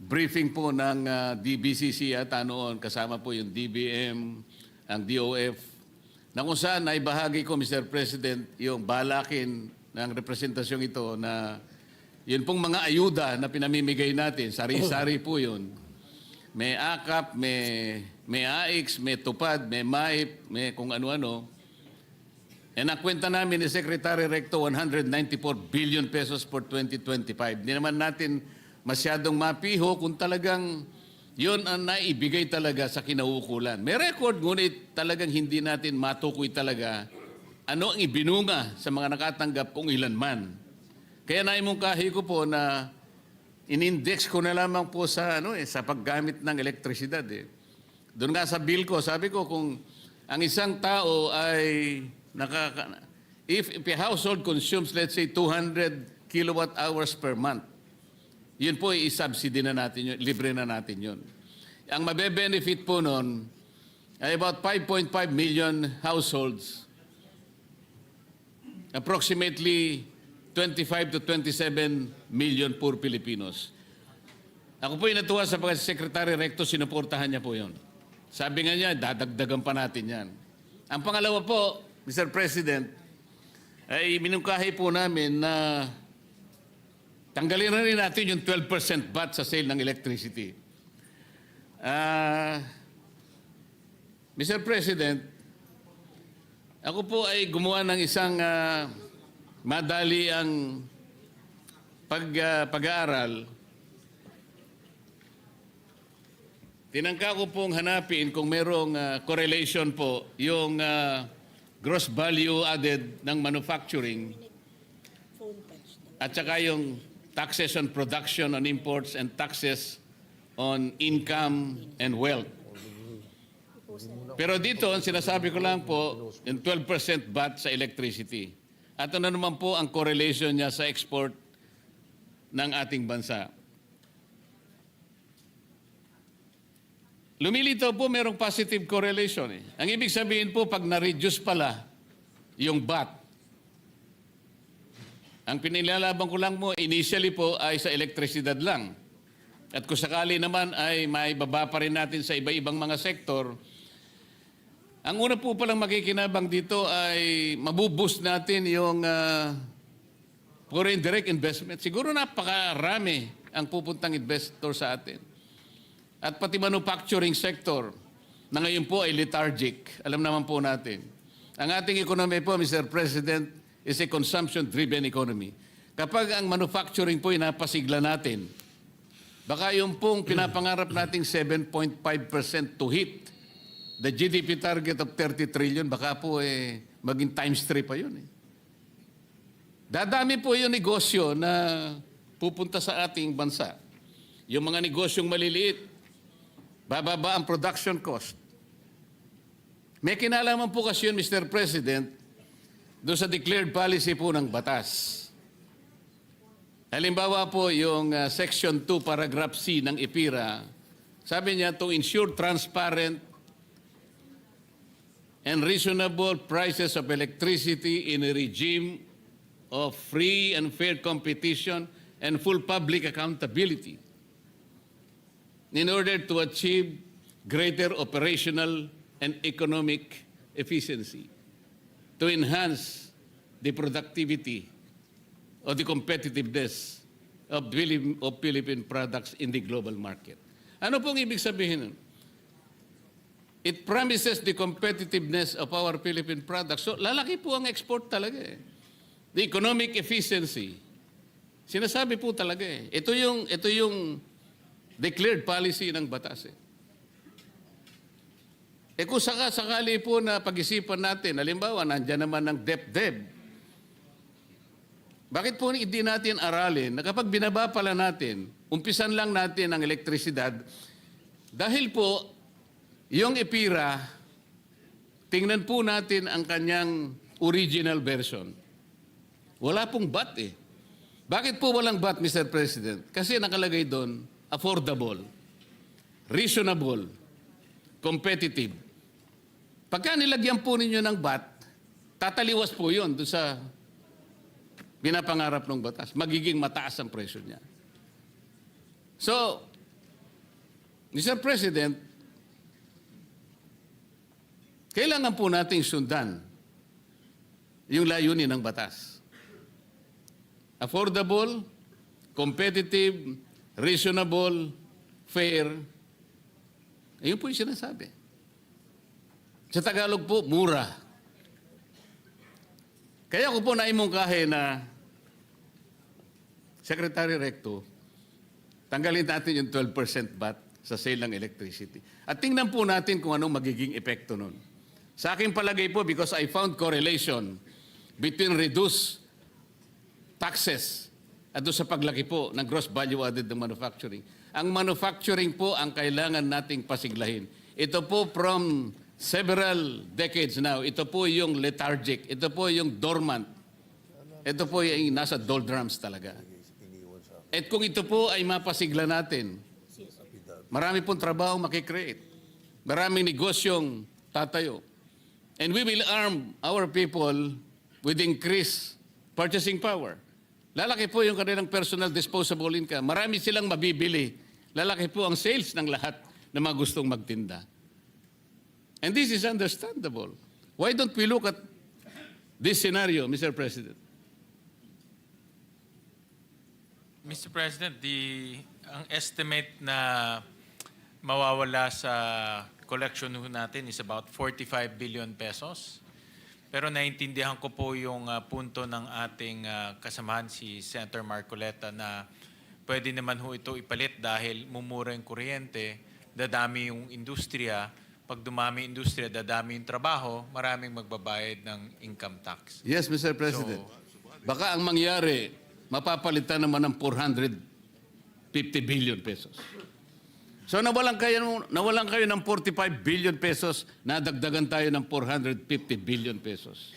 briefing po ng DBCC ata noon, kasama po yung DBM, ang DOF, na kung saan ay bahagi ko, Mr. President, yung balakin ng representasyong ito na yun pong mga ayuda na pinamimigay natin, sari-sari po yun. May AKAP, may AIX, may TUPAD, may MAIP, may kung ano-ano. Nakwenta namin ni Secretary Recto 194 billion pesos for 2025. Hindi naman natin masyadong mapiho kung talagang yun ang naibigay talaga sa kinauukulan. May record, ngunit talagang hindi natin matukoy talaga ano ang ibinunga sa mga nakatanggap kung ilan man. Kaya naimungkahi ko po na in-index ko na lamang po sa, sa paggamit ng elektrisidad. Doon nga sa bill ko, sabi ko kung ang isang tao ay if a household consumes, let's say, 200 kilowatt hours per month, yun po i-subsidy na natin yun, libre na natin yun. Ang mabe-benefit po nun ay about 5.5 million households, approximately 25 to 27 million poor Filipinos. Ako po natuwa sa Secretary Recto, sinuportahan niya po yun. Sabi nga niya, dadagdagan pa natin yan. Ang pangalawa po, Mr. President, ay minungkahi po namin na tanggalin na rin natin yung 12% VAT sa sale ng electricity. Mr. President, ako po ay gumawa ng isang madali ang pag-aaral. Tinangka ko pong hanapin kung merong correlation po yung gross value added ng manufacturing at saka yung taxes on production on imports and taxes on income and wealth. Pero dito, ang sinasabi ko lang po, yung 12% VAT sa electricity. At ano naman po ang correlation niya sa export ng ating bansa. Lumilitaw po merong positive correlation. Ang ibig sabihin po, pag na-reduce pala yung VAT, ang pinilalaban ko lang mo, initially po ay sa elektrisidad lang. At kung sakali naman ay may baba pa rin natin sa iba-ibang mga sektor, ang una po palang makikinabang dito ay mabuboost natin yung foreign direct investment, siguro napakarami ang pupuntang investor sa atin. At pati manufacturing sector, na ngayon po ay lethargic. Alam naman po natin. Ang ating economy po, Mr. President, is a consumption-driven economy. Kapag ang manufacturing po ay napasigla natin, baka yung pong pinapangarap nating 7.5% to hit the GDP target of 30 trillion, baka po maging times 3 pa yun. Dadami po yung negosyo na pupunta sa ating bansa. Yung mga negosyong maliliit, bababa ang production cost. May kinalaman po kasi yun, Mr. President, doon sa declared policy po ng batas. Halimbawa po yung Section 2, Paragraph C ng IPIRA, sabi niya, to ensure transparent and reasonable prices of electricity in a regime of free and fair competition and full public accountability in order to achieve greater operational and economic efficiency, to enhance the productivity or the competitiveness of Philippine products in the global market. Ano pong ibig sabihin nun? It promises the competitiveness of our Philippine products. So lalaki po ang export talaga eh. The economic efficiency. Sinasabi po talaga eh. Ito yung declared policy ng batas eh. Kung sakali po na pag-isipan natin, halimbawa, nandiyan naman ng DepDep. Bakit po hindi natin aralin na kapag binaba pala natin, umpisan lang natin ang elektrisidad, dahil po, yung IPIRA, tingnan po natin ang kanyang original version. Wala pong VAT eh. Bakit po walang VAT, Mr. President? Kasi nakalagay doon, affordable, reasonable, competitive. Pagka nilagyan po ninyo ng VAT, tataliwas po yun doon sa pinapangarap ng batas. Magiging mataas ang presyo niya. So, Mr. President, kailangan po nating sundan yung layunin ng batas. Affordable, competitive, reasonable, fair. Ayun po yung sinasabi. Sa Tagalog po, mura. Kaya ko po naimungkahi na Secretary Recto, tanggalin natin yung 12% VAT sa sale ng electricity. At tingnan po natin kung anong magiging epekto nun. Sa aking palagay po, because I found correlation between reduced taxes at doon sa paglaki po ng gross value added ng manufacturing. Ang manufacturing po ang kailangan nating pasiglahin. Ito po from several decades now, ito po yung lethargic, ito po yung dormant, ito po yung nasa doldrums talaga. At kung ito po ay mapasigla natin, marami pong trabaho makikreate, maraming negosyong tatayo. And we will arm our people with increased purchasing power. Lalaki po yung kanilang personal disposable income. Marami silang mabibili. Lalaki po ang sales ng lahat na mga gustong magtinda. And this is understandable. Why don't we look at this scenario, Mr. President? Mr. President, ang estimate na mawawala sa collection natin is about 45 billion pesos. Pero naintindihan ko po yung punto ng ating kasamahan si Senator Marcoleta na pwede naman ho ito ipalit dahil mumura yung kuryente, dadami yung industriya. Pag dumami yung industriya, dadami yung trabaho, maraming magbabayad ng income tax. Yes, Mr. President. Baka ang mangyari, mapapalitan naman ng 450 billion pesos. So nawalan kayo ng 45 billion pesos, nadagdagan tayo ng 450 billion pesos.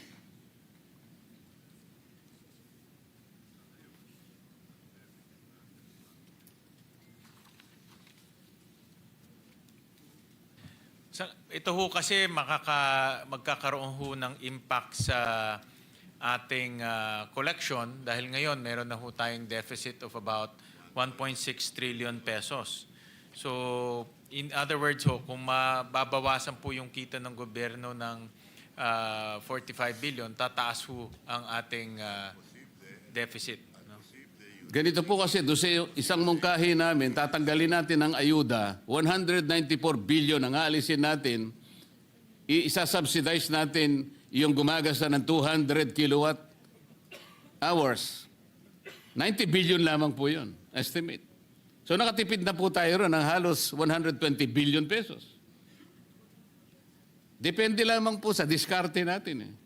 Ito ho kasi magkakaroon ho ng impact sa ating collection dahil ngayon meron na ho tayong deficit of about 1.6 trillion pesos. So, in other words ho, kung mababawasan po yung kita ng gobyerno ng 45 billion, tataas ho ang ating deficit. No? Ganito po kasi, doon sa isang mungkahi namin, tatanggalin natin ang ayuda, 194 billion ang aalisin natin, isa-subsidize natin yung gumagasta ng 200 kilowatt hours. 90 billion lamang po yun, estimate. So nakatipid na po tayo ron ng halos 120 billion pesos. Depende lamang po sa diskarte natin.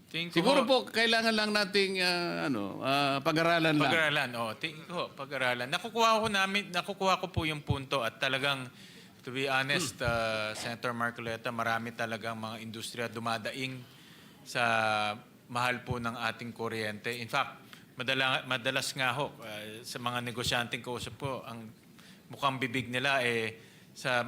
Tingin ko Siguro ho, po, kailangan lang nating pag-aralan lang. pag-aralan. Tingin ko, pag-aralan. Nakukuha ko po yung punto at talagang, to be honest, Senator Marcoleta, marami talagang mga industriya dumadaing sa mahal po ng ating kuryente. In fact, madalas nga ho, sa mga negosyanteng kausap ko, ang mukhang bibig nila sa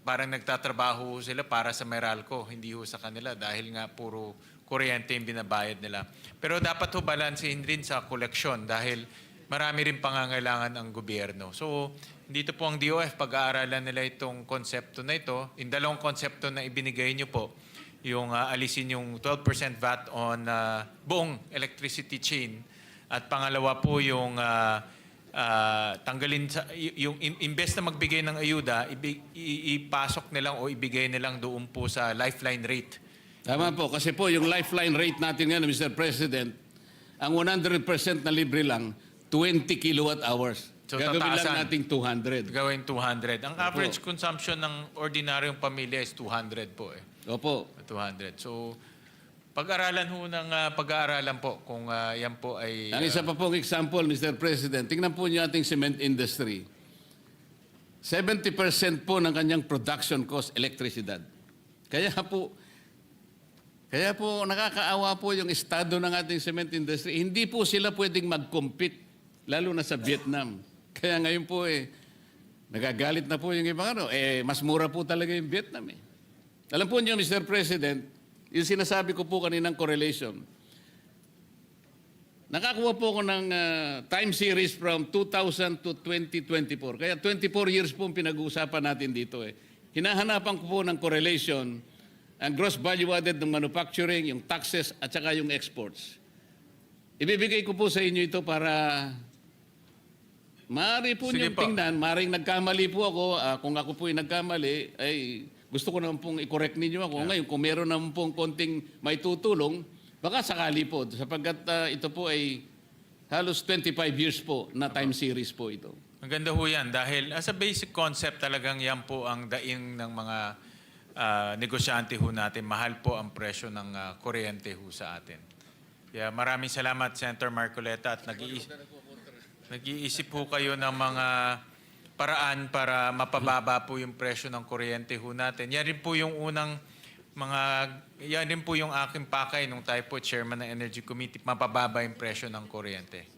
parang nagtatrabaho sila para sa Meralco, hindi ho sa kanila dahil nga puro kuryente yung binabayad nila. Pero dapat ho balansehin rin sa koleksyon dahil marami rin pangangailangan ang gobyerno. So, dito po ang DOF, pag-aaralan nila itong konsepto na ito. Yung dalawang konsepto na ibinigay nyo po, yung alisin yung 12% VAT on buong electricity chain at pangalawa po yung tanggalin yung imbes na magbigay ng ayuda, ipasok nilang o ibigay nilang doon po sa lifeline rate. Tama po, kasi po yung lifeline rate natin ngayon, Mr. President, ang 100% na libre lang, 20 kilowatt hours. So, Gagawin tataasan. lang nating 200. Gawin 200. Ang average consumption ng ordinaryong pamilya is 200 po eh. Opo. 200. So, pag-aralan ho ng pag-aaralan po kung yan po ay... Ang isa pa pong example, Mr. President, tingnan po niyo ating cement industry. 70% po ng kanyang production cost, elektrisidad. Kaya po nakakaawa po yung estado ng ating cement industry. Hindi po sila pwedeng mag-compete, lalo na sa Vietnam. Kaya ngayon po nagagalit na po yung ibang mas mura po talaga yung Vietnam Alam po niyo, Mr. President, yung sinasabi ko po kaninang correlation, nakakuha po ako ng time series from 2000 to 2024. Kaya 24 years po ang pinag-uusapan natin dito Hinahanapan ko po ng correlation ang gross value added ng manufacturing, yung taxes, at saka yung exports. Ibibigay ko po sa inyo ito para maaari po Sige niyong po. tingnan. Maaring nagkamali po ako. Kung ako po ay nagkamali, ay gusto ko naman pong i-correct ninyo ako. Ngayon, kung meron naman pong konting may tutulong, baka sakali po. Sapagkat ito po ay halos 25 years po na time series po ito. Ang ganda ho yan dahil as a basic concept talagang yan po ang daing ng mga negosyante ho natin. Mahal po ang presyo ng kuryente ho sa atin. Kaya maraming salamat, Senator Marcoleta, at nag-iisip ho kayo ng mga paraan para mapababa po yung presyo ng kuryente ho natin. Yan rin po yung yan rin po yung aking pakay nung tayo po chairman ng Energy Committee, mapababa yung presyo ng kuryente.